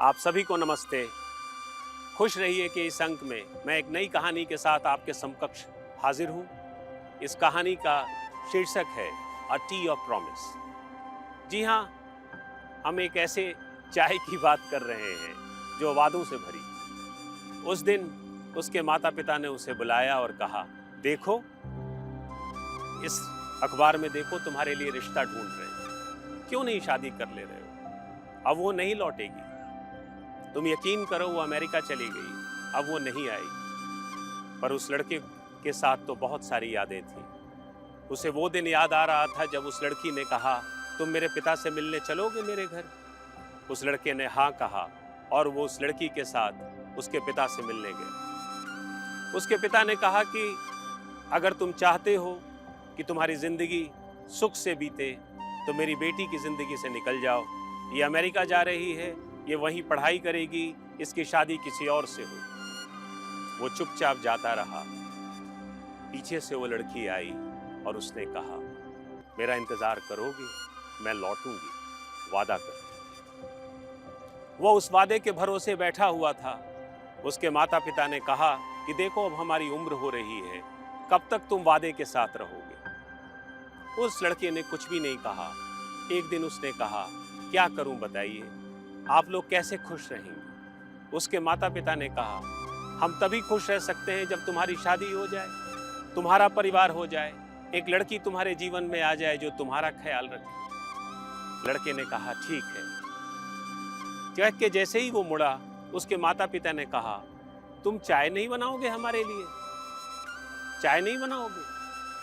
आप सभी को नमस्ते। खुश रहिए कि इस अंक में मैं एक नई कहानी के साथ आपके समकक्ष हाजिर हूं। इस कहानी का शीर्षक है अ टी ऑफ प्रॉमिस। जी हां, हम एक ऐसे चाय की बात कर रहे हैं जो वादों से भरी थी। उस दिन उसके माता पिता ने उसे बुलाया और कहा, देखो इस अखबार में देखो, तुम्हारे लिए रिश्ता ढूंढ रहे हैं, क्यों नहीं शादी कर ले रहे हो? अब वो नहीं लौटेगी, तुम यकीन करो, वो अमेरिका चली गई, अब वो नहीं आएगी। पर उस लड़के के साथ तो बहुत सारी यादें थी। उसे वो दिन याद आ रहा था जब उस लड़की ने कहा, तुम मेरे पिता से मिलने चलोगे मेरे घर? उस लड़के ने हाँ कहा और वो उस लड़की के साथ उसके पिता से मिलने गए। उसके पिता ने कहा कि अगर तुम चाहते हो कि तुम्हारी जिंदगी सुख से बीते तो मेरी बेटी की जिंदगी से निकल जाओ। ये अमेरिका जा रही है, ये वहीं पढ़ाई करेगी, इसकी शादी किसी और से हो। वो चुपचाप जाता रहा। पीछे से वो लड़की आई और उसने कहा, मेरा इंतजार करोगे? मैं लौटूंगी, वादा कर। वो उस वादे के भरोसे बैठा हुआ था। उसके माता पिता ने कहा कि देखो, अब हमारी उम्र हो रही है, कब तक तुम वादे के साथ रहोगे? उस लड़के ने कुछ भी नहीं कहा। एक दिन उसने कहा, क्या करूं बताइए, आप लोग कैसे खुश रहेंगे? उसके माता पिता ने कहा, हम तभी खुश रह सकते हैं जब तुम्हारी शादी हो जाए, तुम्हारा परिवार हो जाए, एक लड़की तुम्हारे जीवन में आ जाए जो तुम्हारा ख्याल रखे। लड़के ने कहा, ठीक है। कह के जैसे ही वो मुड़ा, उसके माता पिता ने कहा, तुम चाय नहीं बनाओगे हमारे लिए? चाय नहीं बनाओगे?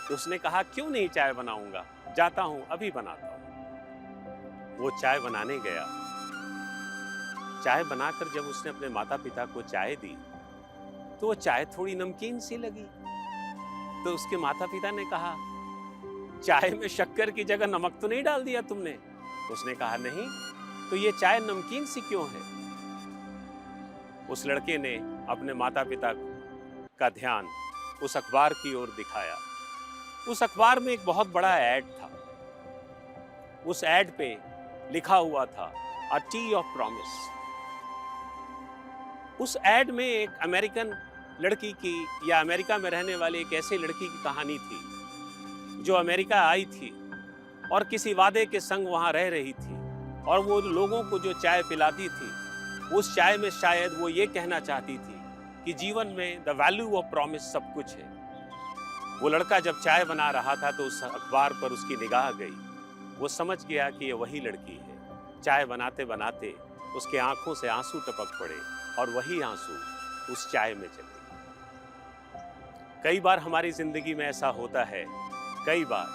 तो उसने कहा, क्यों नहीं चाय बनाऊंगा, जाता हूं, अभी बनाता हूं। वो चाय बनाने गया। चाय बनाकर जब उसने अपने माता पिता को चाय दी तो वो चाय थोड़ी नमकीन सी लगी। तो उसके माता पिता ने कहा, चाय में शक्कर की जगह नमक तो नहीं डाल दिया तुमने? उसने कहा, नहीं। तो ये चाय नमकीन सी क्यों है? उस लड़के ने अपने माता पिता का ध्यान उस अखबार की ओर दिखाया। उस अखबार में एक बहुत बड़ा ऐड था। उस ऐड पे लिखा हुआ था, अ टी ऑफ प्रॉमिस। उस ऐड में एक अमेरिकन लड़की की, या अमेरिका में रहने वाली एक ऐसी लड़की की कहानी थी जो अमेरिका आई थी और किसी वादे के संग वहां रह रही थी। और वो लोगों को जो चाय पिलाती थी, उस चाय में शायद वो ये कहना चाहती थी कि जीवन में द वैल्यू ऑफ प्रॉमिस सब कुछ है। वो लड़का जब चाय बना रहा था तो उस अखबार पर उसकी निगाह गई। वो समझ गया कि ये वही लड़की है। चाय बनाते बनाते उसके आंखों से आंसू टपक पड़े और वही आंसू उस चाय में चले। कई बार हमारी जिंदगी में ऐसा होता है, कई बार,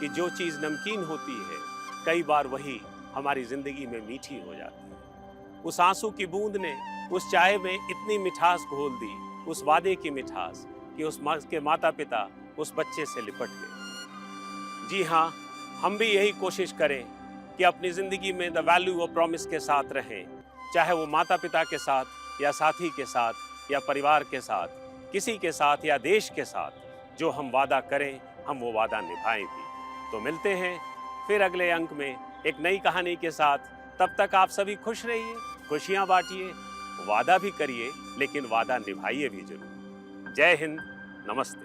कि जो चीज नमकीन होती है, कई बार वही हमारी जिंदगी में मीठी हो जाती है। उस आंसू की बूंद ने उस चाय में इतनी मिठास घोल दी, उस वादे की मिठास, कि उसके माता पिता उस बच्चे से लिपट गए। जी हाँ, हम भी यही कोशिश करें कि अपनी जिंदगी में द वैल्यू ऑफ प्रॉमिस के साथ रहें, चाहे वो माता पिता के साथ या साथी के साथ या परिवार के साथ, किसी के साथ या देश के साथ। जो हम वादा करें, हम वो वादा निभाएं भी। तो मिलते हैं फिर अगले अंक में एक नई कहानी के साथ। तब तक आप सभी खुश रहिए, खुशियां बांटिए, वादा भी करिए, लेकिन वादा निभाइए भी जरूर। जय हिंद, नमस्ते।